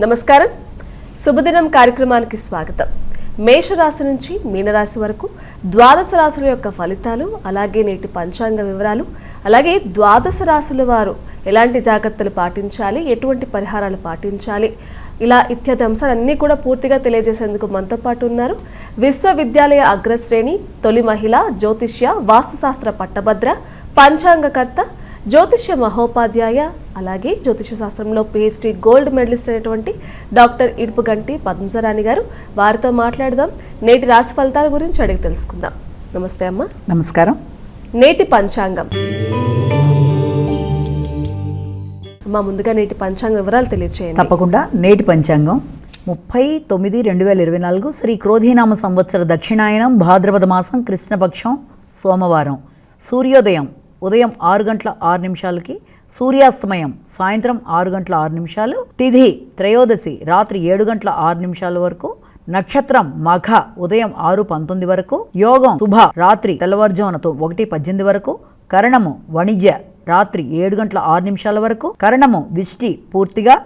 నమస్కారం. శుభదినం కార్యక్రమానికి స్వాగతం. మేషరాశి నుంచి మీనరాశి వరకు ద్వాదశ రాశుల యొక్క ఫలితాలు, అలాగే నేటి పంచాంగ వివరాలు, అలాగే ద్వాదశ రాశుల వారు ఎలాంటి జాగ్రత్తలు పాటించాలి, ఎటువంటి పరిహారాలు పాటించాలి, ఇలా ఇత్యాది అంశాలన్నీ కూడా పూర్తిగా తెలియజేసేందుకు మనతో పాటు ఉన్నారు విశ్వవిద్యాలయ అగ్రశ్రేణి, తొలి మహిళ, జ్యోతిష్య, వాస్తుశాస్త్ర పట్టభద్ర, పంచాంగకర్త, జ్యోతిష్య మహోపాధ్యాయ, అలాగే జ్యోతిష్య శాస్త్రంలో PhD గోల్డ్ మెడలిస్ట్ అయినటువంటి డాక్టర్ ఇడుపుగంటి పద్మజరాణి గారు. వారితో మాట్లాడదాం. నేటి రాశి ఫలితాల గురించి అడిగి తెలుసుకుందాం. నమస్తే అమ్మ. నమస్కారం. నేటి పంచాంగం అమ్మ, ముందుగా నేటి పంచాంగ వివరాలు తెలియజేయండి. తప్పకుండా. నేటి పంచాంగం 30/9/2024 శ్రీ క్రోధీనామ సంవత్సర దక్షిణాయనం భాద్రపద మాసం కృష్ణపక్షం సోమవారం. సూర్యోదయం ఉదయం 6:06 సూర్యాస్తమయం సాయంత్రం 6:06. తిథి త్రయోదశి రాత్రి 7:06 వరకు. నక్షత్రం మఘ ఉదయం 6:19 వరకు. యోగం శుభ రాత్రి తెల్లవారుజామున 1:18 వరకు. కరణము వణిజ్య రాత్రి 7:06 వరకు. కరణము విష్టి పూర్తిగా.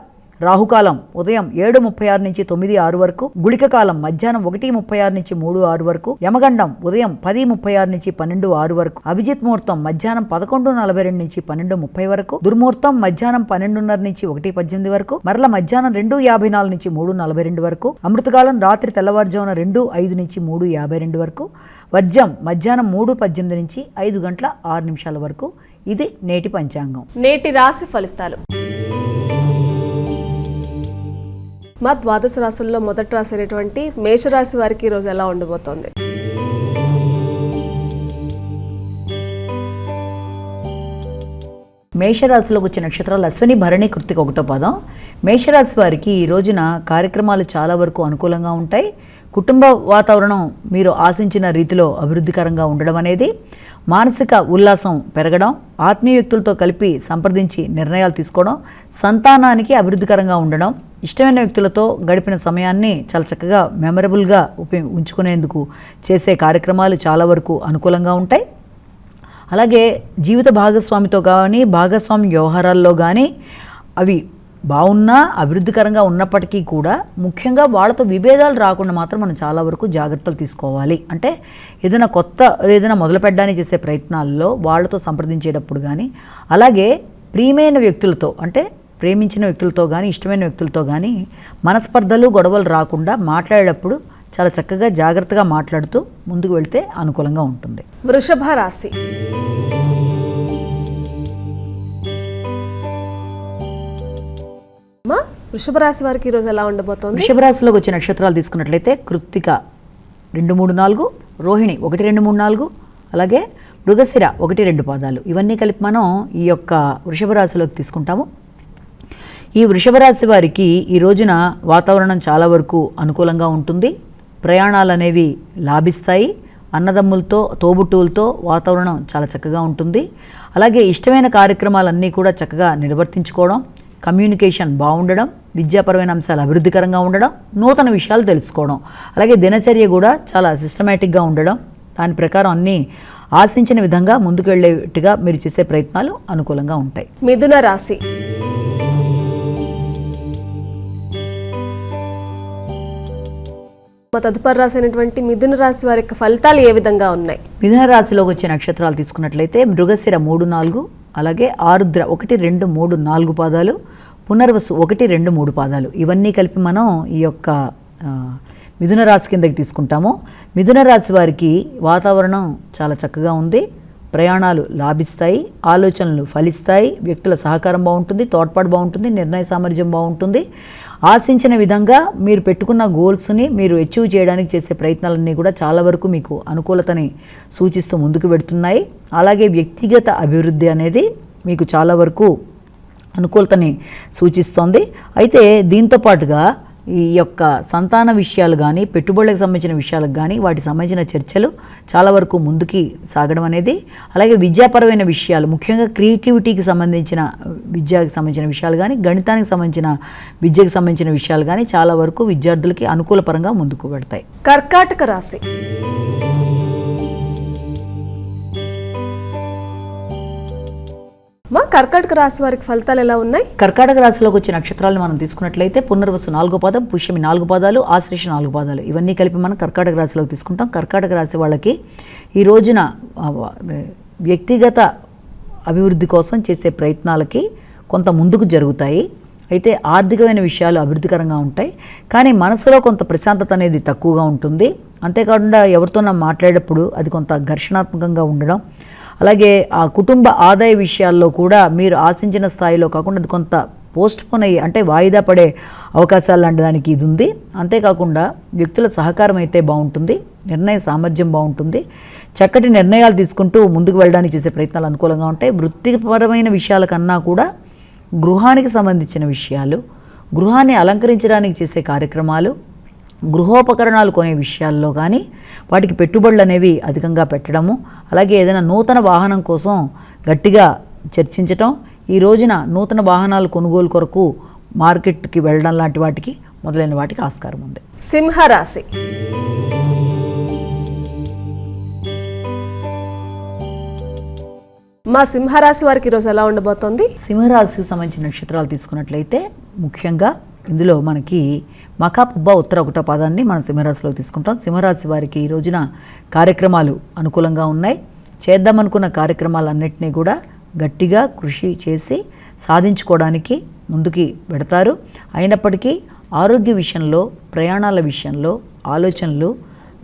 రాహుకాలం ఉదయం 7:36 నుంచి 9:06 వరకు. గుళిక కాలం మధ్యాహ్నం 1:36 నుంచి 3:06 వరకు. యమగండం ఉదయం 10:36 నుంచి 12:06 వరకు. అభిజిత్ ముహూర్తం మధ్యాహ్నం 11:42 నుంచి 12:30 వరకు. దుర్ముహూర్తం మధ్యాహ్నం 12:30 నుంచి 1:18 వరకు. మరల మధ్యాహ్నం 2:54 నుంచి 3:42 వరకు. అమృతకాలం రాత్రి తెల్లవారుజామున 2:05 నుంచి 3:52 వరకు. వర్జం మధ్యాహ్నం 3:18 నుంచి 5:06 వరకు. ఇది నేటి పంచాంగం. నేటి రాశి ఫలితాలు. మా ద్వాదశ రాశుల్లో మొదటి రాశి అయినటువంటి మేషరాశి వారికి ఈ రోజు ఎలా ఉండబోతోంది? మేషరాశిలోకి వచ్చే నక్షత్రాలు అశ్విని, భరణి, కృత్తిక 1వ పాదం. మేషరాశి వారికి ఈ రోజున కార్యక్రమాలు చాలా వరకు అనుకూలంగా ఉంటాయి. కుటుంబ వాతావరణం మీరు ఆశించిన రీతిలో అభివృద్ధికరంగా ఉండడం అనేది, మానసిక ఉల్లాసం పెరగడం, ఆత్మీయ వ్యక్తులతో కలిపి సంప్రదించి నిర్ణయాలు తీసుకోవడం, సంతానానికి అభివృద్ధికరంగా ఉండడం, ఇష్టమైన వ్యక్తులతో గడిపిన సమయాన్ని చాలా చక్కగా మెమరబుల్గా ఉంచుకునేందుకు చేసే కార్యక్రమాలు చాలా వరకు అనుకూలంగా ఉంటాయి. అలాగే జీవిత భాగస్వామితో కానీ, భాగస్వామి వ్యవహారాల్లో కానీ అవి బాగున్నా అభివృద్ధికరంగా ఉన్నప్పటికీ కూడా ముఖ్యంగా వాళ్ళతో విభేదాలు రాకుండా మాత్రం మనం చాలా వరకు జాగ్రత్తలు తీసుకోవాలి. అంటే ఏదైనా మొదలు పెట్టడానికి చేసే ప్రయత్నాల్లో వాళ్ళతో సంప్రదించేటప్పుడు కానీ, అలాగే ప్రియమైన వ్యక్తులతో అంటే ప్రేమించిన వ్యక్తులతో కానీ, ఇష్టమైన వ్యక్తులతో కానీ మనస్పర్ధలు, గొడవలు రాకుండా మాట్లాడేటప్పుడు చాలా చక్కగా జాగ్రత్తగా మాట్లాడుతూ ముందుకు వెళ్తే అనుకూలంగా ఉంటుంది. వృషభ రాశి. వృషభ రాశి వారికి ఈ రోజు ఎలా ఉండబోతోంది? వృషభ రాశిలోకి వచ్చే నక్షత్రాలు తీసుకున్నట్లయితే కృత్తిక 2, 3, 4, రోహిణి 1, 2, 3, 4, అలాగే మృగశిర 1, 2 పాదాలు. ఇవన్నీ కలిపి మనం ఈ యొక్క వృషభ రాశిలోకి తీసుకుంటాము. ఈ వృషభ రాశి వారికి ఈ రోజున వాతావరణం చాలా వరకు అనుకూలంగా ఉంటుంది. ప్రయాణాలు అనేవి లాభిస్తాయి. అన్నదమ్ములతో, తోబుట్టువులతో వాతావరణం చాలా చక్కగా ఉంటుంది. అలాగే ఇష్టమైన కార్యక్రమాలన్నీ కూడా చక్కగా నిర్వర్తించుకోవడం, కమ్యూనికేషన్ బాగుండడం, విద్యాపరమైన అంశాలు అభివృద్ధికరంగా ఉండడం, నూతన విషయాలు తెలుసుకోవడం, అలాగే దినచర్య కూడా చాలా సిస్టమేటిక్గా ఉండడం, దాని ప్రకారం అన్నీ ఆశించిన విధంగా ముందుకు వెళ్ళేట్టుగా మీరు చేసే ప్రయత్నాలు అనుకూలంగా ఉంటాయి. మిథున రాశి. తదుపరి రాశి అయినటువంటి మిథున రాశి వారి యొక్క ఫలితాలు ఏ విధంగా ఉన్నాయి? మిథున రాశిలోకి వచ్చే నక్షత్రాలు తీసుకున్నట్లయితే మృగశిర 3, 4, అలాగే ఆరుద్ర 1, 2, 3, 4 పాదాలు, పునర్వసు 1, 2, 3 పాదాలు. ఇవన్నీ కలిపి మనం ఈ యొక్క మిథున రాశి కిందకి తీసుకుంటాము. మిథున రాశి వారికి వాతావరణం చాలా చక్కగా ఉంది. ప్రయాణాలు లాభిస్తాయి, ఆలోచనలు ఫలిస్తాయి, వ్యక్తుల సహకారం బాగుంటుంది, తోడ్పాటు బాగుంటుంది, నిర్ణయ సామర్థ్యం బాగుంటుంది. ఆశించిన విధంగా మీరు పెట్టుకున్న గోల్స్ని మీరు అచీవ్ చేయడానికి చేసే ప్రయత్నాలన్నీ కూడా చాలా వరకు మీకు అనుకూలతని సూచిస్తూ ముందుకు వెళుతున్నాయి. అలాగే వ్యక్తిగత అభివృద్ధి అనేది మీకు చాలా వరకు అనుకూలతని సూచిస్తోంది. అయితే దీంతో పాటుగా ఈ యొక్క సంతాన విషయాలు కానీ, పెట్టుబడులకు సంబంధించిన విషయాలకు కానీ, వాటికి సంబంధించిన చర్చలు చాలా వరకు ముందుకి సాగడం అనేది, అలాగే విద్యాపరమైన విషయాలు, ముఖ్యంగా క్రియేటివిటీకి సంబంధించిన విద్యకి సంబంధించిన విషయాలు కానీ, గణితానికి సంబంధించిన విద్యకు సంబంధించిన విషయాలు కానీ చాలా వరకు విద్యార్థులకి అనుకూలపరంగా ముందుకు పెడతాయి. కర్కాటక రాశి. మా కర్కాటక రాశి వారికి ఫలితాలు ఎలా ఉన్నాయి? కర్కాటక రాశిలోకి వచ్చే నక్షత్రాలను మనం తీసుకున్నట్లయితే పునర్వసు 4వ పాదం, పుష్యమి 4 పాదాలు, ఆశ్లేష 4 పాదాలు, ఇవన్నీ కలిపి మనం కర్కాటక రాశిలోకి తీసుకుంటాం. కర్కాటక రాశి వాళ్ళకి ఈ రోజున వ్యక్తిగత అభివృద్ధి కోసం చేసే ప్రయత్నాలకి కొంత ముందుకు జరుగుతాయి. అయితే ఆర్థికమైన విషయాలు అభివృద్ధికరంగా ఉంటాయి, కానీ మనసులో కొంత ప్రశాంతత అనేది తక్కువగా ఉంటుంది. అంతేకాకుండా ఎవరితోనా మాట్లాడేటప్పుడు అది కొంత ఘర్షణాత్మకంగా ఉండడం, అలాగే ఆ కుటుంబ ఆదాయ విషయాల్లో కూడా మీరు ఆశించిన స్థాయిలో కాకుండా అది కొంత పోస్ట్పోన్ అయ్యి అంటే వాయిదా పడే అవకాశాలు లాంటి దానికి ఇది ఉంది. అంతేకాకుండా వ్యక్తుల సహకారం అయితే బాగుంటుంది, నిర్ణయ సామర్థ్యం బాగుంటుంది, చక్కటి నిర్ణయాలు తీసుకుంటూ ముందుకు వెళ్ళడానికి చేసే ప్రయత్నాలు అనుకూలంగా ఉంటాయి. వృత్తిపరమైన విషయాల కన్నా కూడా గృహానికి సంబంధించిన విషయాలు, గృహాన్ని అలంకరించడానికి చేసే కార్యక్రమాలు, గృహోపకరణాలు కొనే విషయాల్లో కానీ వాటికి పెట్టుబడులు అనేవి అధికంగా పెట్టడము, అలాగే ఏదైనా నూతన వాహనం కోసం గట్టిగా చర్చించటం, ఈ రోజున నూతన వాహనాలు కొనుగోలు కొరకు మార్కెట్కి వెళ్ళడం లాంటి వాటికి మొదలైన వాటికి ఆస్కారం ఉంది. సింహరాశి. మా సింహరాశి వారికి ఈరోజు ఎలా ఉండబోతోంది? సింహరాశికి సంబంధించిన నక్షత్రాలు తీసుకున్నట్లయితే ముఖ్యంగా ఇందులో మనకి మఖా పుబ్బ ఉత్తర 1వ పాదాన్ని మనం సింహరాశిలో తీసుకుంటాం. సింహరాశి వారికి ఈ రోజున కార్యక్రమాలు అనుకూలంగా ఉన్నాయి. చేద్దామనుకున్న కార్యక్రమాలన్నింటినీ కూడా గట్టిగా కృషి చేసి సాధించుకోవడానికి ముందుకి పెడతారు. అయినప్పటికీ ఆరోగ్య విషయంలో, ప్రయాణాల విషయంలో, ఆలోచనలు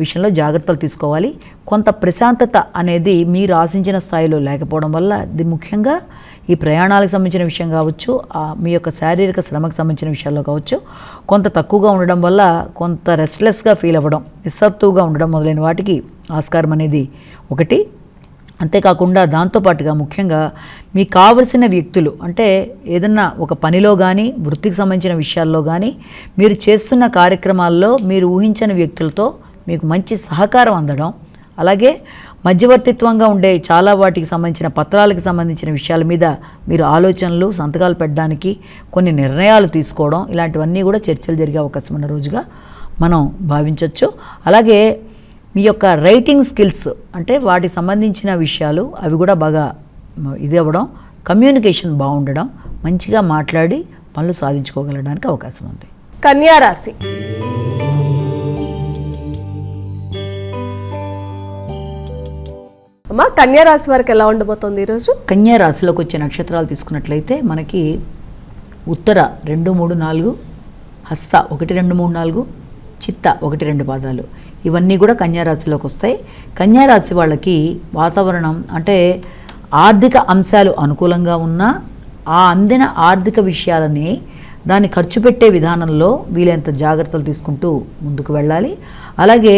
విషయంలో జాగ్రత్తలు తీసుకోవాలి. కొంత ప్రశాంతత అనేది మీరు ఆశించిన స్థాయిలో లేకపోవడం వల్ల ఇది ముఖ్యంగా ఈ ప్రయాణాలకు సంబంధించిన విషయం కావచ్చు, మీ యొక్క శారీరక శ్రమకు సంబంధించిన విషయాల్లో కావచ్చు, కొంత తక్కువగా ఉండడం వల్ల కొంత రెస్ట్లెస్గా ఫీల్ అవ్వడం, నిస్సత్తువుగా ఉండడం మొదలైన వాటికి ఆస్కారం అనేది ఒకటి. అంతేకాకుండా దాంతోపాటుగా ముఖ్యంగా మీకు కావలసిన వ్యక్తులు అంటే ఏదన్నా ఒక పనిలో కానీ వృత్తికి సంబంధించిన విషయాల్లో కానీ మీరు చేస్తున్న కార్యక్రమాల్లో మీరు ఊహించని వ్యక్తులతో మీకు మంచి సహకారం అందడం, అలాగే మధ్యవర్తిత్వంగా ఉండే చాలా వాటికి సంబంధించిన పత్రాలకు సంబంధించిన విషయాల మీద మీరు ఆలోచనలు, సంతకాలు పెట్టడానికి కొన్ని నిర్ణయాలు తీసుకోవడం, ఇలాంటివన్నీ కూడా చర్చలు జరిగే అవకాశం ఉన్న రోజుగా మనం భావించవచ్చు. అలాగే మీ యొక్క రైటింగ్ స్కిల్స్ అంటే వాటికి సంబంధించిన విషయాలు అవి కూడా బాగా ఇది అవ్వడం, కమ్యూనికేషన్ బాగుండడం, మంచిగా మాట్లాడి పనులు సాధించుకోగలడానికి అవకాశం ఉంది. కన్యా రాశి. అమ్మా కన్యా రాశి వారికి ఎలా ఉండబోతోంది ఈరోజు? కన్యా రాశిలోకి వచ్చే నక్షత్రాలు తీసుకున్నట్లయితే మనకి ఉత్తర 2, 3, 4, హస్త 1, 2, 3, 4, చిత్త 1, 2 పాదాలు, ఇవన్నీ కూడా కన్యా రాశిలోకి వస్తాయి. కన్యా రాశి వాళ్ళకి వాతావరణం అంటే ఆర్థిక అంశాలు అనుకూలంగా ఉన్నా ఆ అందిన ఆర్థిక విషయాలని దాన్ని ఖర్చు పెట్టే విధానంలో వీలైనంత జాగ్రత్తలు తీసుకుంటూ ముందుకు వెళ్ళాలి. అలాగే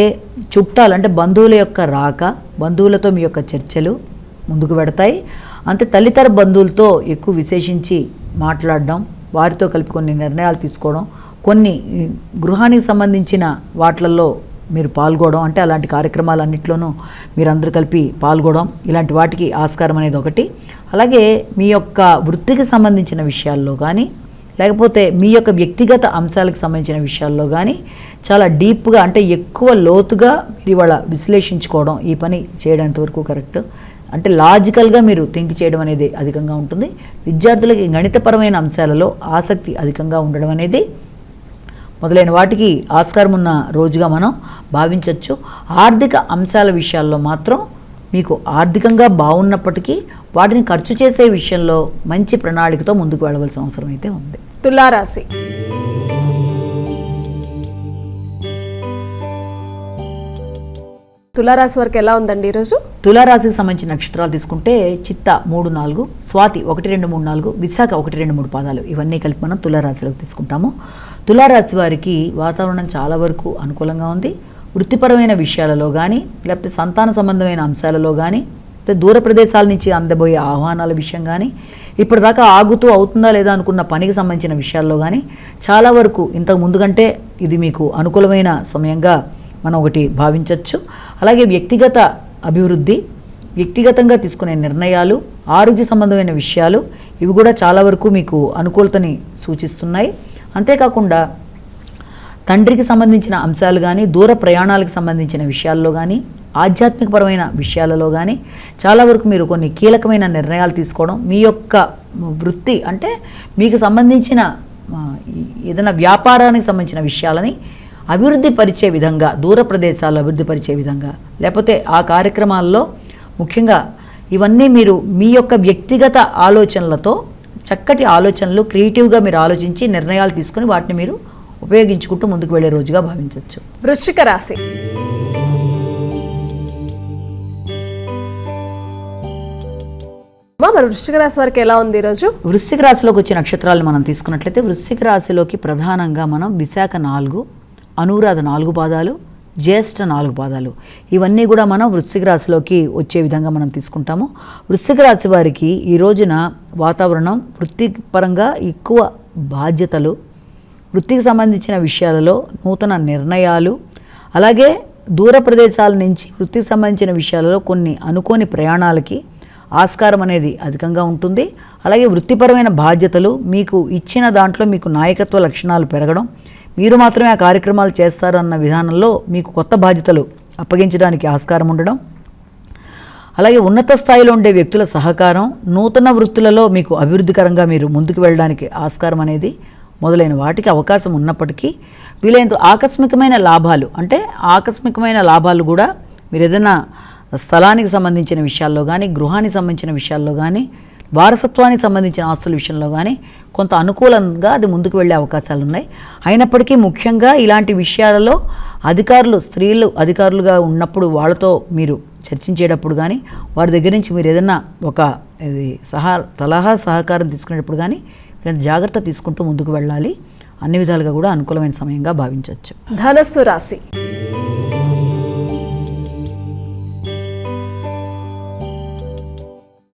చుట్టాలు అంటే బంధువుల యొక్క రాక, బంధువులతో మీ యొక్క చర్చలు ముందుకు పెడతాయి. అంతే తల్లితర బంధువులతో ఎక్కువ విశేషించి మాట్లాడడం, వారితో కలిపి కొన్ని నిర్ణయాలు తీసుకోవడం, కొన్ని గృహానికి సంబంధించిన వాటిల్లో మీరు పాల్గొనడం అంటే అలాంటి కార్యక్రమాలన్నింటిలోనూ మీరందరూ కలిపి పాల్గొనడం, ఇలాంటి వాటికి ఆస్కారం అనేది ఒకటి. అలాగే మీ యొక్క వృత్తికి సంబంధించిన విషయాల్లో కానీ లేకపోతే మీ యొక్క వ్యక్తిగత అంశాలకు సంబంధించిన విషయాల్లో కానీ చాలా డీప్గా అంటే ఎక్కువ లోతుగా మీరు ఇవాళ విశ్లేషించుకోవడం, ఈ పని చేయడానికి వరకు కరెక్ట్ అంటే లాజికల్గా మీరు థింక్ చేయడం అనేది అధికంగా ఉంటుంది. విద్యార్థులకి గణితపరమైన అంశాలలో ఆసక్తి అధికంగా ఉండడం అనేది మొదలైన వాటికి ఆస్కారం ఉన్న రోజుగా మనం భావించవచ్చు. ఆర్థిక అంశాల విషయాల్లో మాత్రం మీకు ఆర్థికంగా బాగున్నప్పటికీ వాటిని ఖర్చు చేసే విషయంలో మంచి ప్రణాళికతో ముందుకు వెళ్ళవలసిన అవసరం అయితే ఉంది. తులారాశి. తులారాశి వారికి ఎలా ఉందండి ఈరోజు? తులారాశికి సంబంధించిన నక్షత్రాలు తీసుకుంటే చిత్త 3, 4, స్వాతి 1, 2, 3, 4, విశాఖ 1, 2, 3 పాదాలు, ఇవన్నీ కలిపి మనం తులారాశిలోకి తీసుకుంటాము. తులారాశి వారికి వాతావరణం చాలా వరకు అనుకూలంగా ఉంది. వృత్తిపరమైన విషయాలలో కానీ లేకపోతే సంతాన సంబంధమైన అంశాలలో కానీ దూర ప్రదేశాల నుంచి అందబోయే ఆహ్వానాల విషయం కానీ ఇప్పటిదాకా ఆగుతూ అవుతుందా లేదా అనుకున్న పనికి సంబంధించిన విషయాల్లో కానీ చాలా వరకు ఇంతకు ముందు కంటే ఇది మీకు అనుకూలమైన సమయంగా మనం ఒకటి భావించవచ్చు. అలాగే వ్యక్తిగత అభివృద్ధి, వ్యక్తిగతంగా తీసుకునే నిర్ణయాలు, ఆరోగ్య సంబంధమైన విషయాలు ఇవి కూడా చాలా వరకు మీకు అనుకూలతని సూచిస్తున్నాయి. అంతేకాకుండా తండ్రికి సంబంధించిన అంశాలు కానీ దూర ప్రయాణాలకు సంబంధించిన విషయాల్లో కానీ ఆధ్యాత్మికపరమైన విషయాలలో కానీ చాలా వరకు మీరు కొన్ని కీలకమైన నిర్ణయాలు తీసుకోవడం, మీ యొక్క వృత్తి అంటే మీకు సంబంధించిన ఏదైనా వ్యాపారానికి సంబంధించిన విషయాలని అభివృద్ధి పరిచే విధంగా, దూర ప్రదేశాల్లో అభివృద్ధి పరిచే విధంగా, లేకపోతే ఆ కార్యక్రమాల్లో ముఖ్యంగా ఇవన్నీ మీరు మీ యొక్క వ్యక్తిగత ఆలోచనలతో చక్కటి ఆలోచనలు క్రియేటివ్గా మీరు ఆలోచించి నిర్ణయాలు తీసుకుని వాటిని మీరు ఉపయోగించుకుంటూ ముందుకు వెళ్ళే రోజుగా భావించవచ్చు. వృశ్చిక రాశి. మరి వృశ్చిక రాశి వారికి ఎలా ఉంది ఈరోజు? వృశ్చిక రాశిలోకి వచ్చే నక్షత్రాలను మనం తీసుకున్నట్లయితే వృశ్చిక రాశిలోకి ప్రధానంగా మనం విశాఖ 4, అనురాధ 4 పాదాలు, జ్యేష్ఠ 4 పాదాలు, ఇవన్నీ కూడా మనం వృశ్చిక రాశిలోకి వచ్చే విధంగా మనం తీసుకుంటాము. వృశ్చిక రాశి వారికి ఈ రోజున వాతావరణం వృత్తిపరంగా ఎక్కువ బాధ్యతలు, వృత్తికి సంబంధించిన విషయాలలో నూతన నిర్ణయాలు, అలాగే దూర ప్రదేశాల నుంచి వృత్తికి సంబంధించిన విషయాలలో కొన్ని అనుకోని ప్రయాణాలకి ఆస్కారం అనేది అధికంగా ఉంటుంది. అలాగే వృత్తిపరమైన బాధ్యతలు, మీకు ఇచ్చిన దాంట్లో మీకు నాయకత్వ లక్షణాలు పెరగడం, మీరు మాత్రమే ఆ కార్యక్రమాలు చేస్తారన్న విధానంలో మీకు కొత్త బాధ్యతలు అప్పగించడానికి ఆస్కారం ఉండడం, అలాగే ఉన్నత స్థాయిలో ఉండే వ్యక్తుల సహకారం, నూతన వృత్తులలో మీకు అభివృద్ధికరంగా మీరు ముందుకు వెళ్ళడానికి ఆస్కారం అనేది మొదలైన వాటికి అవకాశం ఉన్నప్పటికీ వీలైనంత ఆకస్మికమైన లాభాలు, అంటే ఆకస్మికమైన లాభాలు కూడా మీరు ఏదైనా స్థలానికి సంబంధించిన విషయాల్లో కానీ, గృహానికి సంబంధించిన విషయాల్లో కానీ, వారసత్వానికి సంబంధించిన ఆస్తుల విషయంలో కానీ కొంత అనుకూలంగా అది ముందుకు వెళ్ళే అవకాశాలు ఉన్నాయి. అయినప్పటికీ ముఖ్యంగా ఇలాంటి విషయాలలో అధికారులు, స్త్రీలు అధికారులుగా ఉన్నప్పుడు వాళ్ళతో మీరు చర్చించేటప్పుడు కానీ, వారి దగ్గర నుంచి మీరు ఏదైనా ఒక సలహా సహకారం తీసుకునేటప్పుడు కానీ జాగ్రత్త తీసుకుంటూ ముందుకు వెళ్ళాలి. అన్ని విధాలుగా కూడా అనుకూలమైన సమయంగా భావించవచ్చు. ధనస్సు రాశి.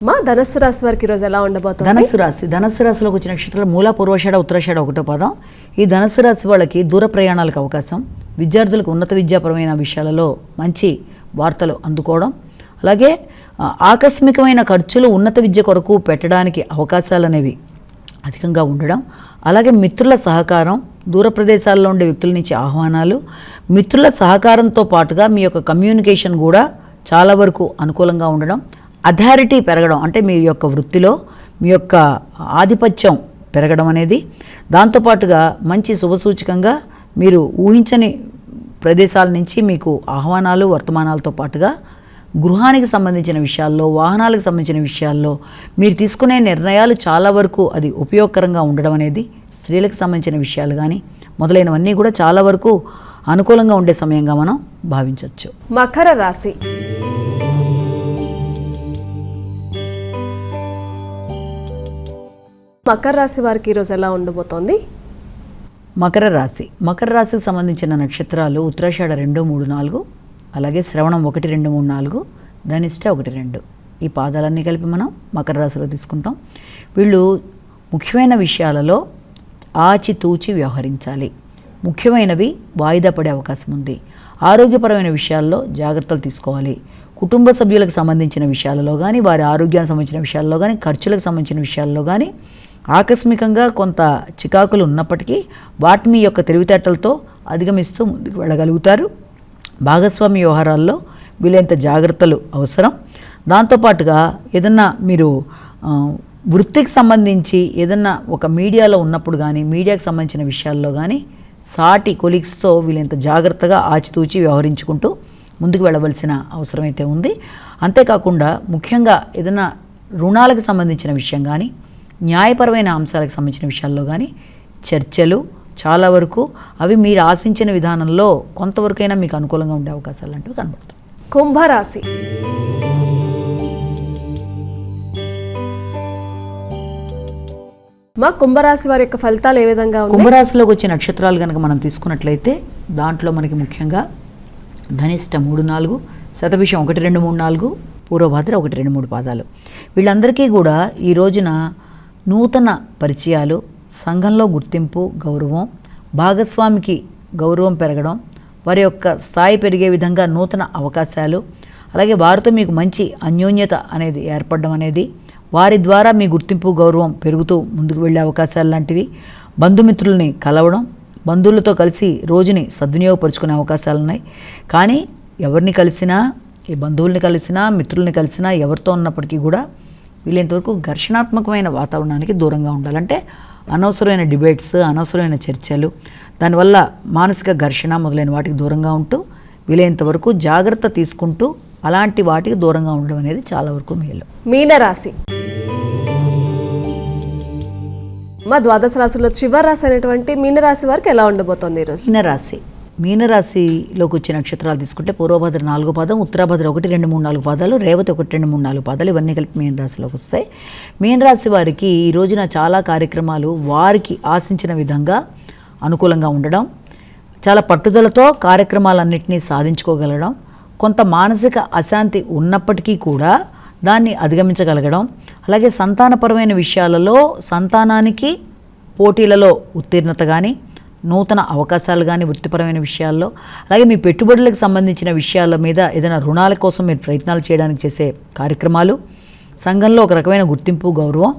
మా ధనస్సు రాశి వారికి ఈరోజు ఎలా ఉండబోతుంది? ధనస్సు రాశిలోకి వచ్చిన నక్షత్రాలు మూల, పూర్వషాఢ, ఉత్తరాషాఢ 1వ పాదం. ఈ ధనస్సు రాశి వాళ్ళకి దూర ప్రయాణాలకు అవకాశం, విద్యార్థులకు ఉన్నత విద్యాపరమైన విషయాలలో మంచి వార్తలు అందుకోవడం, అలాగే ఆకస్మికమైన ఖర్చులు ఉన్నత విద్య కొరకు పెట్టడానికి అవకాశాలు అనేవి అధికంగా ఉండడం, అలాగే మిత్రుల సహకారం, దూర ప్రదేశాల్లో ఉండే వ్యక్తుల నుంచి ఆహ్వానాలు, మిత్రుల సహకారంతో పాటుగా మీ యొక్క కమ్యూనికేషన్ కూడా చాలా వరకు అనుకూలంగా ఉండడం, అథారిటీ పెరగడం, అంటే మీ యొక్క వృత్తిలో మీ యొక్క ఆధిపత్యం పెరగడం అనేది, దాంతోపాటుగా మంచి శుభసూచకంగా మీరు ఊహించని ప్రదేశాల నుంచి మీకు ఆహ్వానాలు, వర్తమానాలతో పాటుగా గృహానికి సంబంధించిన విషయాల్లో, వాహనాలకు సంబంధించిన విషయాల్లో మీరు తీసుకునే నిర్ణయాలు చాలా వరకు అది ఉపయోగకరంగా ఉండడం అనేది, స్త్రీలకు సంబంధించిన విషయాలు కానీ మొదలైనవన్నీ కూడా చాలా వరకు అనుకూలంగా ఉండే సమయంగా మనం భావించవచ్చు. మకర రాశి. మకర రాశి వారికి ఈరోజు ఎలా ఉండబోతోంది? మకర రాశికి సంబంధించిన నక్షత్రాలు ఉత్తరాషాఢ 2, 3, 4, అలాగే శ్రవణం 1, 2, 3, 4, ధనిష్ట 1, 2, ఈ పాదాలన్నీ కలిపి మనం మకర రాశిలో తీసుకుంటాం. వీళ్ళు ముఖ్యమైన విషయాలలో ఆచితూచి వ్యవహరించాలి. ముఖ్యమైనవి వాయిదా పడే అవకాశం ఉంది. ఆరోగ్యపరమైన విషయాల్లో జాగ్రత్తలు తీసుకోవాలి. కుటుంబ సభ్యులకు సంబంధించిన విషయాలలో కానీ, వారి ఆరోగ్యానికి సంబంధించిన విషయాల్లో కానీ, ఖర్చులకు సంబంధించిన విషయాల్లో కానీ ఆకస్మికంగా కొంత చికాకులు ఉన్నప్పటికీ వాటి మీ యొక్క తెలివితేటలతో అధిగమిస్తూ ముందుకు వెళ్ళగలుగుతారు. భాగస్వామి వ్యవహారాల్లో వీలైనంత జాగ్రత్తలు అవసరం. దాంతోపాటుగా ఏదన్నా మీరు వృత్తికి సంబంధించి ఏదన్నా ఒక మీడియాలో ఉన్నప్పుడు కానీ, మీడియాకి సంబంధించిన విషయాల్లో కానీ సాటి కొలీగ్స్తో వీలైనంత జాగ్రత్తగా ఆచితూచి వ్యవహరించుకుంటూ ముందుకు వెళ్ళవలసిన అవసరం అయితే ఉంది. అంతేకాకుండా ముఖ్యంగా ఏదైనా రుణాలకు సంబంధించిన విషయం కానీ, న్యాయపరమైన అంశాలకు సంబంధించిన విషయాల్లో కానీ చర్చలు చాలా వరకు అవి మీరు ఆశించిన విధానంలో కొంతవరకైనా మీకు అనుకూలంగా ఉండే అవకాశాలు అంటూ కనబడుతుంది. కుంభరాశి. మా కుంభరాశి వారి యొక్క ఫలితాలు ఏ విధంగా ఉన్నాయి? కుంభరాశిలోకి వచ్చే నక్షత్రాలు కనుక మనం తీసుకున్నట్లయితే దాంట్లో మనకి ముఖ్యంగా ధనిష్ట 3, 4, శతభిషం 1, 2, 3, 4, పూర్వభాద్ర 1, 2, 3 పాదాలు. వీళ్ళందరికీ కూడా ఈ రోజున నూతన పరిచయాలు, సంఘంలో గుర్తింపు, గౌరవం, భాగస్వామికి గౌరవం పెరగడం, వారి యొక్క స్థాయి పెరిగే విధంగా నూతన అవకాశాలు, అలాగే వారితో మీకు మంచి అన్యోన్యత అనేది ఏర్పడడం అనేది, వారి ద్వారా మీ గుర్తింపు, గౌరవం పెరుగుతూ ముందుకు వెళ్ళే అవకాశాలు లాంటివి, బంధుమిత్రుల్ని కలవడం, బంధువులతో కలిసి రోజుని సద్వినియోగపరుచుకునే అవకాశాలు ఉన్నాయి. కానీ ఎవరిని కలిసినా ఈ బంధువుల్ని కలిసినా మిత్రుల్ని కలిసినా ఎవరితో ఉన్నప్పటికీ కూడా వీలైనంతవరకు ఘర్షణాత్మకమైన వాతావరణానికి దూరంగా ఉండాలంటే అనవసరమైన డిబేట్స్, అనవసరమైన చర్చలు, దానివల్ల మానసిక ఘర్షణ మొదలైన వాటికి దూరంగా ఉంటూ వీలైనంత వరకు జాగ్రత్త తీసుకుంటూ అలాంటి వాటికి దూరంగా ఉండడం అనేది చాలా వరకు మేలు. మీనరాశి మా ద్వాదశ రాశుల్లో చివరి రాశి అయినటువంటి మీనరాశి వారికి ఎలా ఉండబోతోంది ఈరోజు? మీనరాశిలోకి వచ్చే నక్షత్రాలు తీసుకుంటే పూర్వభద్ర 4 పాదం, ఉత్తరాభద్ర 1, 2, 3, 4 పాదాలు, రేవతి 1, 2, 3, 4 పాదాలు, ఇవన్నీ కలిపి మీనరాశిలోకి వస్తాయి. మీనరాశి వారికి ఈ రోజున చాలా కార్యక్రమాలు వారికి ఆశించిన విధంగా అనుకూలంగా ఉండడం, చాలా పట్టుదలతో కార్యక్రమాలన్నింటినీ సాధించుకోగలగడం, కొంత మానసిక అశాంతి ఉన్నప్పటికీ కూడా దాన్ని అధిగమించగలగడం, అలాగే సంతానపరమైన విషయాలలో సంతానానికి పోటీలలో ఉత్తీర్ణత కానీ, నూతన అవకాశాలు కానీ వృత్తిపరమైన విషయాల్లో, అలాగే మీ పెట్టుబడులకు సంబంధించిన విషయాల మీద ఏదైనా రుణాల కోసం మీరు ప్రయత్నాలు చేయడానికి చేసే కార్యక్రమాలు, సంఘంలో ఒక రకమైన గుర్తింపు, గౌరవం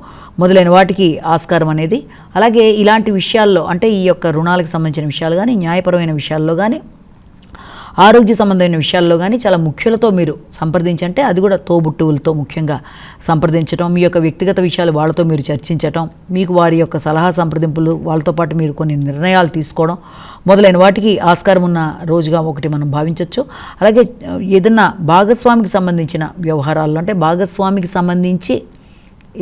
మొదలైన వాటికి ఆస్కారం అనేది, అలాగే ఇలాంటి విషయాల్లో అంటే ఈ యొక్క రుణాలకు సంబంధించిన విషయాలు కానీ, న్యాయపరమైన విషయాల్లో కానీ, ఆరోగ్య సంబంధమైన విషయాల్లో కానీ చాలా ముఖ్యులతో మీరు సంప్రదించంటే అది కూడా తోబుట్టువులతో ముఖ్యంగా సంప్రదించడం, మీ యొక్క వ్యక్తిగత విషయాలు వాళ్ళతో మీరు చర్చించటం, మీకు వారి యొక్క సలహా సంప్రదింపులు, వాళ్ళతో పాటు మీరు కొన్ని నిర్ణయాలు తీసుకోవడం మొదలైన వాటికి ఆస్కారం ఉన్న రోజుగా ఒకటి మనం భావించవచ్చు. అలాగే ఏదన్నా భాగస్వామికి సంబంధించిన వ్యవహారాల్లో అంటే భాగస్వామికి సంబంధించి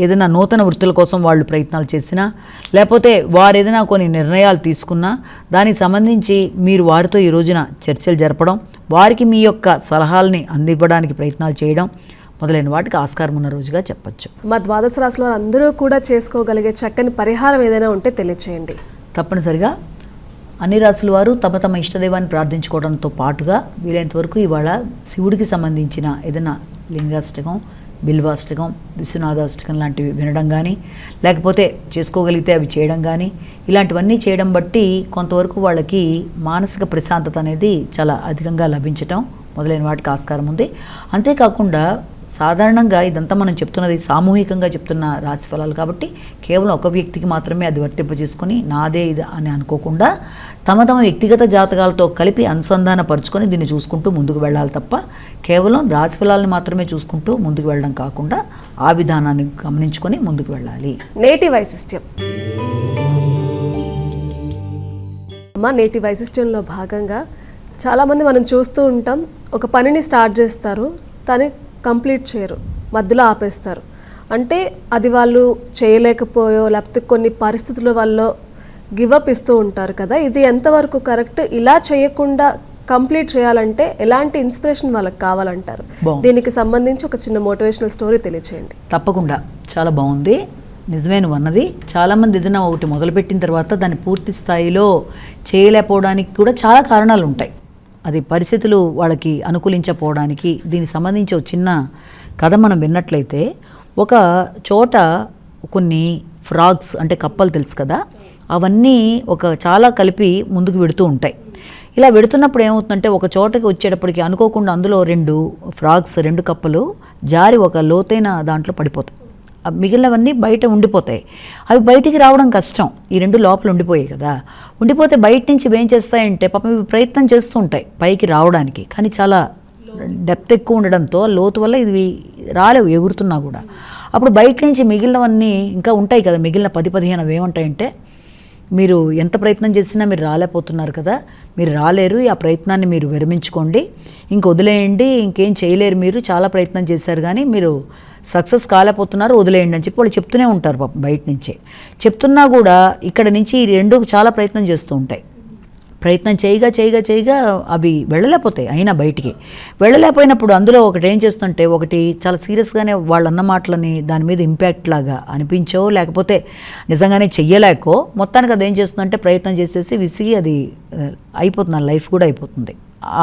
ఏదైనా నూతన వృత్తుల కోసం వాళ్ళు ప్రయత్నాలు చేసినా, లేకపోతే వారు ఏదైనా కొన్ని నిర్ణయాలు తీసుకున్నా దానికి సంబంధించి మీరు వారితో ఈ రోజున చర్చలు జరపడం, వారికి మీ యొక్క సలహాలని అందివ్వడానికి ప్రయత్నాలు చేయడం మొదలైన వాటికి ఆస్కారం ఉన్న రోజుగా చెప్పచ్చు. మా ద్వాదశ రాశుల వారు అందరూ కూడా చేసుకోగలిగే చక్కని పరిహారం ఏదైనా ఉంటే తెలియచేయండి. తప్పనిసరిగా అన్ని రాశుల వారు తమ తమ ఇష్టదైవాన్ని ప్రార్థించుకోవడంతో పాటుగా వీలైనంత వరకు ఇవాళ శివుడికి సంబంధించిన ఏదైనా లింగాష్టకం, బిల్వాష్టకం, విశ్వనాథాష్టకం లాంటివి వినడం కానీ, లేకపోతే చేసుకోగలిగితే అవి చేయడం కానీ, ఇలాంటివన్నీ చేయడం బట్టి కొంతవరకు వాళ్ళకి మానసిక ప్రశాంతత అనేది చాలా అధికంగా లభించటం మొదలైన వాటికి ఆస్కారం ఉంది. అంతేకాకుండా సాధారణంగా ఇదంతా మనం చెప్తున్నది సామూహికంగా చెప్తున్న రాశి ఫలాలు కాబట్టి కేవలం ఒక వ్యక్తికి మాత్రమే అది వర్తింపజేసుకొని నాదే ఇది అని అనుకోకుండా తమ తమ వ్యక్తిగత జాతకాలతో కలిపి అనుసంధానపరుచుకొని దీన్ని చూసుకుంటూ ముందుకు వెళ్ళాలి తప్ప కేవలం రాశి ఫలాలను మాత్రమే చూసుకుంటూ ముందుకు వెళ్ళడం కాకుండా ఆ విధానాన్ని గమనించుకొని ముందుకు వెళ్ళాలి. నేటి వైశిష్ట్యం నేటి వైశిష్ట్యంలో భాగంగా చాలామంది మనం చూస్తూ ఉంటాం, ఒక పనిని స్టార్ట్ చేస్తారు, తను కంప్లీట్ చేయరు, మధ్యలో ఆపేస్తారు. అంటే అది వాళ్ళు చేయలేకపోయో లేకపోతే కొన్ని పరిస్థితుల వల్ల గివప్ ఇస్తూ ఉంటారు కదా, ఇది ఎంతవరకు కరెక్ట్? ఇలా చేయకుండా కంప్లీట్ చేయాలంటే ఎలాంటి ఇన్స్పిరేషన్ వాళ్ళకి కావాలంటారు? దీనికి సంబంధించి ఒక చిన్న మోటివేషనల్ స్టోరీ తెలియచేయండి. తప్పకుండా, చాలా బాగుంది, నిజమే నువ్వు అన్నది. చాలామంది ఏదైనా ఒకటి మొదలుపెట్టిన తర్వాత దాన్ని పూర్తి స్థాయిలో చేయలేకపోవడానికి కూడా చాలా కారణాలు ఉంటాయి. అది పరిస్థితులు వాళ్ళకి అనుకూలించకపోవడానికి. దీనికి సంబంధించి ఒక చిన్న కథ మనం విన్నట్లయితే, ఒక చోట కొన్ని ఫ్రాగ్స్ అంటే కప్పలు తెలుసు కదా, అవన్నీ చాలా కలిపి ముందుకు వెడుతూ ఉంటాయి. ఇలా వెడుతున్నప్పుడు ఏమవుతుందంటే ఒక చోటకి వచ్చేటప్పటికి అనుకోకుండా అందులో 2 కప్పలు జారి ఒక లోతైన దాంట్లో పడిపోతాయి. మిగిలినవన్నీ బయట ఉండిపోతాయి. అవి బయటికి రావడం కష్టం, ఈ 2 లోపల ఉండిపోయాయి కదా. ఉండిపోతే బయట నుంచి ఏం చేస్తాయంటే పాపం ఇవి ప్రయత్నం చేస్తూ ఉంటాయి పైకి రావడానికి, కానీ చాలా డెప్త్ ఎక్కువ ఉండడంతో లోతు వల్ల ఇవి రాలేవు ఎగురుతున్నా కూడా. అప్పుడు బయట నుంచి మిగిలినవన్నీ ఇంకా ఉంటాయి కదా, మిగిలిన 10-15 అవి ఏముంటాయంటే, మీరు ఎంత ప్రయత్నం చేసినా మీరు రాలేకపోతున్నారు కదా, మీరు రాలేరు, ఆ ప్రయత్నాన్ని మీరు విరమించుకోండి, ఇంక వదిలేయండి, ఇంకేం చేయలేరు, మీరు చాలా ప్రయత్నం చేశారు కానీ మీరు సక్సెస్ కాలేకపోతున్నారు, వదిలేయండి అని చెప్పి వాళ్ళు చెప్తూనే ఉంటారు పాపం. బయట నుంచే చెప్తున్నా కూడా ఇక్కడ నుంచి ఈ 2 చాలా ప్రయత్నం చేస్తూ ఉంటాయి. ప్రయత్నం చేయగా అవి వెళ్ళలేకపోతాయి. అయినా బయటికి వెళ్ళలేకపోయినప్పుడు అందులో ఒకటి ఏం చేస్తుంటే, ఒకటి చాలా సీరియస్గానే వాళ్ళు అన్న మాటలని దాని మీద ఇంపాక్ట్ లాగా అనిపించో లేకపోతే నిజంగానే చెయ్యలేకో మొత్తానికి అది ఏం చేస్తుందంటే ప్రయత్నం చేసేసి విసిగి అది అయిపోతుంది, లైఫ్ కూడా అయిపోతుంది.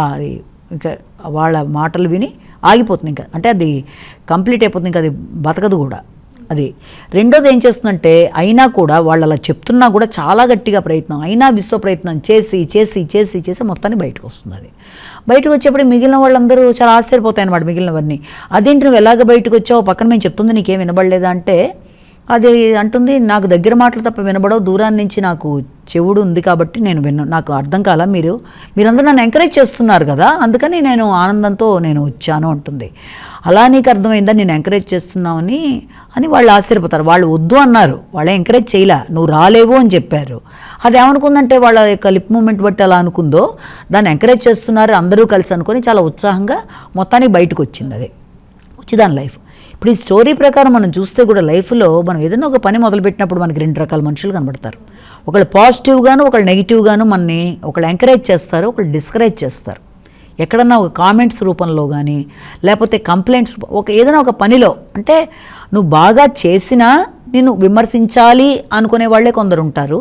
అది ఇంకా వాళ్ళ మాటలు విని ఆగిపోతుంది, ఇంకా అంటే అది కంప్లీట్ అయిపోతుంది, ఇంకా అది బతకదు కూడా. అది రెండోది ఏం చేస్తుందంటే, అయినా కూడా వాళ్ళు అలా చెప్తున్నా కూడా చాలా గట్టిగా ప్రయత్నం అయినా విశ్వ ప్రయత్నం చేసి మొత్తాన్ని బయటకు వస్తుంది. అది బయటకు వచ్చేప్పుడు మిగిలిన వాళ్ళందరూ చాలా ఆశ్చర్యపోతాయి అన్నమాట. మిగిలినవన్నీ అదేంటి నువ్వు ఎలాగ బయటకు వచ్చావు, పక్కన మేము చెప్తుంది నీకేం వినబడలేదా అంటే, అది అంటుంది, నాకు దగ్గర మాటలు తప్ప వినబడవు, దూరాన్ని నుంచి నాకు చెవుడు ఉంది కాబట్టి నేను నాకు అర్థం కాల, మీరందరూ నన్ను ఎంకరేజ్ చేస్తున్నారు కదా, అందుకని నేను ఆనందంతో నేను వచ్చాను అంటుంది. అలా నీకు అర్థమైందా నేను ఎంకరేజ్ చేస్తున్నామని వాళ్ళు ఆశ్చర్యపోతారు. వాళ్ళు వద్దు అన్నారు, వాళ్ళే ఎంకరేజ్ చేయలే, నువ్వు రాలేవు అని చెప్పారు. అది ఏమనుకుందంటే వాళ్ళ యొక్క లిప్ మూమెంట్ బట్టి అలా అనుకుందో, దాన్ని ఎంకరేజ్ చేస్తున్నారు అందరూ కలిసి అనుకొని చాలా ఉత్సాహంగా మొత్తానికి బయటకు వచ్చింది. అది వచ్చి దాని లైఫ్. ఇప్పుడు ఈ స్టోరీ ప్రకారం మనం చూస్తే కూడా లైఫ్లో మనం ఏదైనా ఒక పని మొదలుపెట్టినప్పుడు మనకి 2 రకాల మనుషులు కనబడతారు. ఒకళ్ళు పాజిటివ్గాను, ఒకళ్ళు నెగిటివ్గాను మనని ఒకళ్ళు ఎంకరేజ్ చేస్తారు, ఒకళ్ళు డిస్కరేజ్ చేస్తారు. ఎక్కడన్నా ఒక కామెంట్స్ రూపంలో కానీ లేకపోతే కంప్లైంట్స్ ఏదైనా ఒక పనిలో అంటే నువ్వు బాగా చేసినా నిన్ను విమర్శించాలి అనుకునే వాళ్ళే కొందరు ఉంటారు.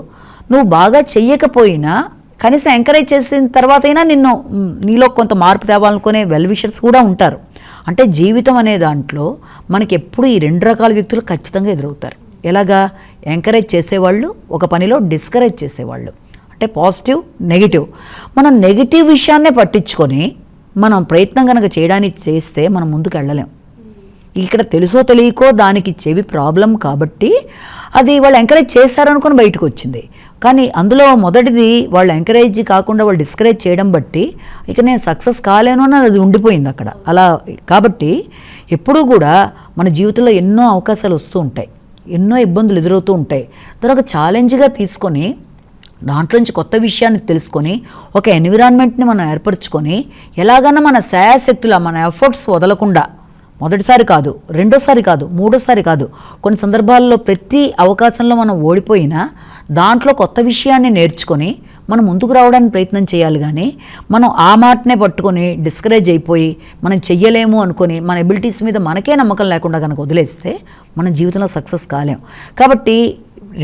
నువ్వు బాగా చెయ్యకపోయినా కనీసం ఎంకరేజ్ చేసిన తర్వాత అయినా నీలో కొంత మార్పు తేవాలనుకునే వెల్ విషర్స్ కూడా ఉంటారు. అంటే జీవితం అనే దాంట్లో మనకి ఎప్పుడు ఈ 2 రకాల వ్యక్తులు ఖచ్చితంగా ఎదురవుతారు. ఎలాగా? ఎంకరేజ్ చేసేవాళ్ళు, ఒక పనిలో డిస్కరేజ్ చేసేవాళ్ళు. అంటే పాజిటివ్, నెగిటివ్. మనం నెగిటివ్ విషయాన్నే పట్టించుకొని మనం ప్రయత్నం కనుక చేయడానికి చేస్తే మనం ముందుకు వెళ్ళలేం. ఇక్కడ తెలుసో తెలియకో దానికి చెవి ప్రాబ్లం కాబట్టి అది వాళ్ళు ఎంకరేజ్ చేశారనుకొని బయటకు వచ్చింది. కానీ అందులో మొదటిది వాళ్ళు ఎంకరేజ్ కాకుండా వాళ్ళు డిస్కరేజ్ చేయడం బట్టి ఇక నేను సక్సెస్ కాలేను అని అది ఉండిపోయింది అక్కడ. అలా కాబట్టి ఎప్పుడూ కూడా మన జీవితంలో ఎన్నో అవకాశాలు వస్తూ ఉంటాయి, ఎన్నో ఇబ్బందులు ఎదురవుతూ ఉంటాయి. దాన్ని ఒక ఛాలెంజ్గా తీసుకొని దాంట్లోంచి కొత్త విషయాన్ని తెలుసుకొని ఒక ఎన్విరాన్మెంట్ని మనం ఏర్పరచుకొని ఎలాగన్నా మన శాయశక్తుల మన ఎఫర్ట్స్ వదలకుండా, మొదటిసారి కాదు, రెండోసారి కాదు, మూడోసారి కాదు, కొన్ని సందర్భాల్లో ప్రతి అవకాశంలో మనం ఓడిపోయినా దాంట్లో కొత్త విషయాన్ని నేర్చుకొని మనం ముందుకు రావడానికి ప్రయత్నం చేయాలి. కానీ మనం ఆ మాటనే పట్టుకొని డిస్కరేజ్ అయిపోయి మనం చెయ్యలేము అనుకొని మన ఎబిలిటీస్ మీద మనకే నమ్మకం లేకుండా కనుక వదిలేస్తే మన జీవితంలో సక్సెస్ కాలేం. కాబట్టి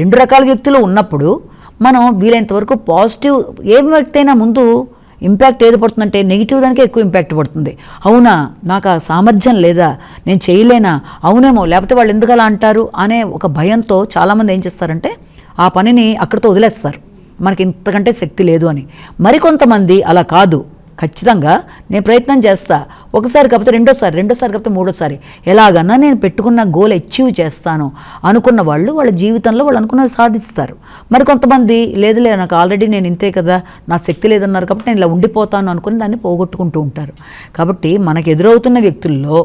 2 రకాల వ్యక్తులు ఉన్నప్పుడు మనం వీలైనంతవరకు పాజిటివ్, ఏ వ్యక్తి అయినా ముందు ఇంపాక్ట్ ఏది పడుతుందంటే నెగిటివ్ దానికే ఎక్కువ ఇంపాక్ట్ పడుతుంది. అవునా, నాకు ఆ సామర్థ్యం లేదా, నేను చేయలేనా, అవునేమో, లేకపోతే వాళ్ళు ఎందుకు అలా అంటారు అనే ఒక భయంతో చాలామంది ఏం చేస్తారంటే ఆ పనిని అక్కడితో వదిలేస్తారు, మనకి ఇంతకంటే శక్తి లేదు అని. మరికొంతమంది అలా కాదు, ఖచ్చితంగా నేను ప్రయత్నం చేస్తా, ఒకసారి కాకపోతే రెండోసారి కాకపోతే మూడోసారి, ఎలాగన్నా నేను పెట్టుకున్న గోల్ అచీవ్ చేస్తాను అనుకున్న వాళ్ళు వాళ్ళ జీవితంలో వాళ్ళు అనుకున్నది సాధిస్తారు. మరికొంతమంది లేదులే, నాకు ఆల్రెడీ నేను ఇంతే కదా, నా శక్తి లేదన్నారు కాబట్టి నేను ఇలా ఉండిపోతాను అనుకుని దాన్ని పోగొట్టుకుంటూ ఉంటారు. కాబట్టి మనకు ఎదురవుతున్న వ్యక్తుల్లో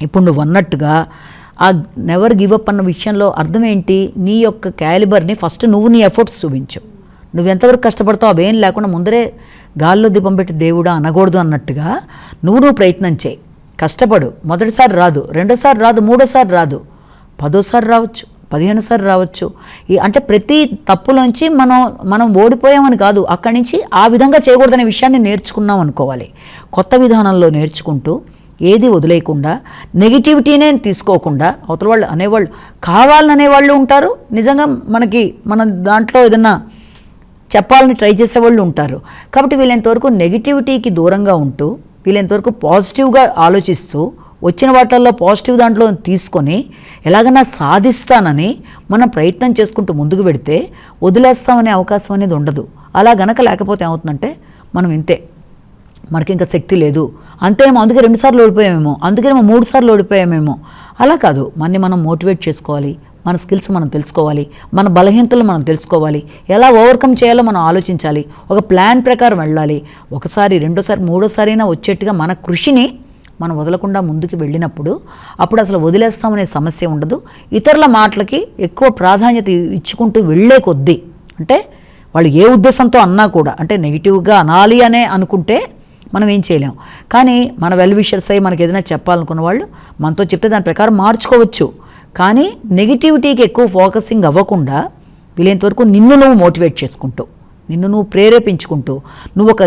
ఇప్పుడు నువ్వు అన్నట్టుగా ఆ నెవర్ గివ్ అప్ అన్న విషయంలో అర్థం ఏంటి? నీ యొక్క క్యాలిబర్ని ఫస్ట్ నువ్వు నీ ఎఫర్ట్స్ చూపించు. నువ్వు ఎంతవరకు కష్టపడతావు అవేం లేకుండా ముందరే గాల్లో దీపం పెట్టి దేవుడా అనకూడదు అన్నట్టుగా నువ్వు ప్రయత్నం చేయి, కష్టపడు. మొదటిసారి రాదు, రెండోసారి రాదు, మూడోసారి రాదు, 10వ రావచ్చు, 15వ రావచ్చు. అంటే ప్రతి తప్పులోంచి మనం ఓడిపోయామని కాదు, అక్కడి నుంచి ఆ విధంగా చేయకూడదనే విషయాన్ని నేర్చుకున్నాం అనుకోవాలి. కొత్త విధానంలో నేర్చుకుంటూ ఏది వదిలేయకుండా నెగిటివిటీనే తీసుకోకుండా, అవతల వాళ్ళు అనేవాళ్ళు కావాలని అనేవాళ్ళు ఉంటారు, నిజంగా మన దాంట్లో ఏదన్నా చెప్పాలని ట్రై చేసేవాళ్ళు ఉంటారు. కాబట్టి వీళ్ళంతవరకు నెగిటివిటీకి దూరంగా ఉంటూ వీళ్ళంతవరకు పాజిటివ్గా ఆలోచిస్తూ వచ్చిన వాటిల్లో పాజిటివ్ దాంట్లో తీసుకొని ఎలాగైనా సాధిస్తానని మనం ప్రయత్నం చేసుకుంటూ ముందుకు పెడితే వదిలేస్తామనే అవకాశం అనేది ఉండదు. అలా గనక లేకపోతే ఏమవుతుందంటే మనం ఇంతే, మనకి ఇంకా శక్తి లేదు, అంతేమో, అందుకే 2 సార్లు ఓడిపోయామేమో, అందుకేమో 3 సార్లు ఓడిపోయామేమో. అలా కాదు, మనం మోటివేట్ చేసుకోవాలి, మన స్కిల్స్ మనం తెలుసుకోవాలి, మన బలహీనతలు మనం తెలుసుకోవాలి, ఎలా ఓవర్కమ్ చేయాలో మనం ఆలోచించాలి, ఒక ప్లాన్ ప్రకారం వెళ్ళాలి. ఒకసారి, రెండోసారి, మూడోసారి అయినా వచ్చేట్టుగా మన కృషిని మనం వదలకుండా ముందుకు వెళ్ళినప్పుడు అప్పుడు అసలు వదిలేస్తామనే సమస్య ఉండదు. ఇతరుల మాటలకి ఎక్కువ ప్రాధాన్యత ఇచ్చుకుంటూ వెళ్ళే కొద్దీ, అంటే వాళ్ళు ఏ ఉద్దేశంతో అన్నా కూడా, అంటే నెగిటివ్గా అనాలి అనే అనుకుంటే మనం ఏం చేయలేం. కానీ మన వెల్ విషర్స్ అయ్యి మనకి ఏదైనా చెప్పాలనుకున్న వాళ్ళు మనతో చెప్తే దాని ప్రకారం మార్చుకోవచ్చు. కానీ నెగిటివిటీకి ఎక్కువ ఫోకసింగ్ అవ్వకుండా వీలైనంతవరకు నిన్ను నువ్వు మోటివేట్ చేసుకుంటూ, నిన్ను నువ్వు ప్రేరేపించుకుంటూ, నువ్వు ఒక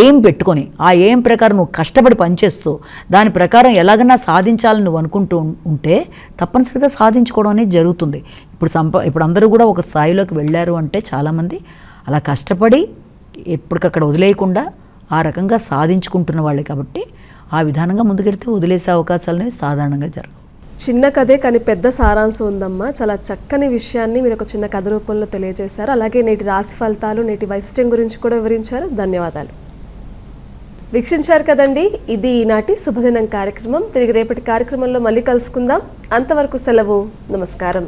ఎయిమ్ పెట్టుకొని ఆ ఎయిమ్ ప్రకారం నువ్వు కష్టపడి పనిచేస్తూ దాని ప్రకారం ఎలాగైనా సాధించాలని నువ్వు అనుకుంటూ ఉంటే తప్పనిసరిగా సాధించుకోవడం అనేది జరుగుతుంది. ఇప్పుడు అందరూ కూడా ఒక స్థాయిలోకి వెళ్ళారు అంటే చాలామంది అలా కష్టపడి ఎప్పటికక్కడ వదిలేయకుండా ఆ రకంగా సాధించుకుంటున్న వాళ్ళే. కాబట్టి ఆ విధానంగా ముందుకెడితే వదిలేసే అవకాశాలు అనేవి సాధారణంగా జరగవు. చిన్న కథే కానీ పెద్ద సారాంశం ఉందమ్మా. చాలా చక్కని విషయాన్ని మీరు ఒక చిన్న కథ రూపంలో తెలియజేశారు. అలాగే నేటి రాశి ఫలితాలు, నేటి వైశిష్ట్యం గురించి కూడా వివరించారు. ధన్యవాదాలు. వీక్షించారు కదండి, ఇది ఈనాటి శుభదినం కార్యక్రమం. తిరిగి రేపటి కార్యక్రమంలో మళ్ళీ కలుసుకుందాం. అంతవరకు సెలవు. నమస్కారం.